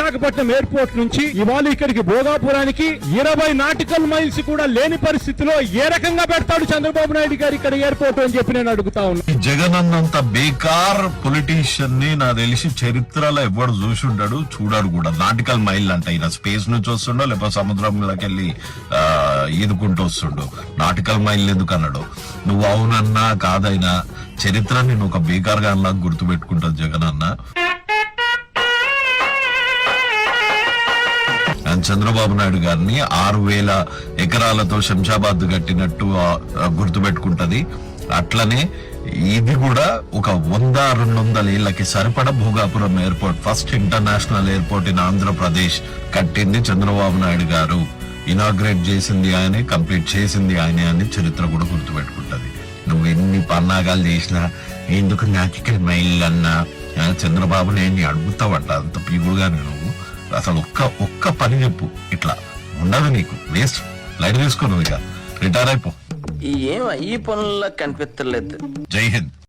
Visakhapatnam airport నుంచి ఇవాళ ఇక్కడికి భోగాపురానికి 20 నాటికల్ మైల్స్ కూడా లేని పరిస్థితిలో ఏ రకంగా పెడతాడు చంద్రబాబు నాయుడు గారు ఇక్కడ ఎయిర్పోర్ట్ అని చెప్పి నేను అడుగుతా ఉన్నా. జగన్ అన్నంత బేకార్ పొలిటీషియన్ ని నాకు తెలిసి చరిత్రలో ఎవడు చూసి ఉంటాడు, చూడాడు కూడా. నాటికల్ మైల్ అంట, ఈయన స్పేస్ నుంచి వస్తుండో లేకపోతే సముద్రంలోకి వెళ్ళి ఈదుకుంటూ వస్తుండో. నాటికల్ మైల్ ఎందుకు అన్నాడు? నువ్వు అవునన్నా కాదైనా చరిత్రని నువ్వు ఒక బేకార్ గా అలా గుర్తు పెట్టుకుంటావు జగన్ అన్న. చంద్రబాబు నాయుడు గారిని 6,000 ఎకరాలతో శంషాబాద్ కట్టినట్టు గుర్తుపెట్టుకుంటది. అట్లనే ఇది కూడా ఒక 100-200 ఏళ్లకి సరిపడ Bhogapuram airport, first international airport in Andhra Pradesh కట్టింది చంద్రబాబు నాయుడు గారు. ఇనాగ్రేట్ చేసింది ఆయనే, కంప్లీట్ చేసింది ఆయనే అని చరిత్ర కూడా గుర్తుపెట్టుకుంటది. నువ్వు ఎన్ని పన్నాగాలు చేసినా, ఎందుకు నాటికల్ మైల్ అన్నా చంద్రబాబు నేను అడుగుతావంట అంత పీపుల్గా. నువ్వు అసలు ఒక్క పని చెప్పు, ఇట్లా ఉండదు నీకు. వేస్ట్. లైట్ తీసుకో, నువ్వు ఇక రిటైర్ అయిపో. ఈ పనుల్లో కనిపించలేదు. జై హింద్.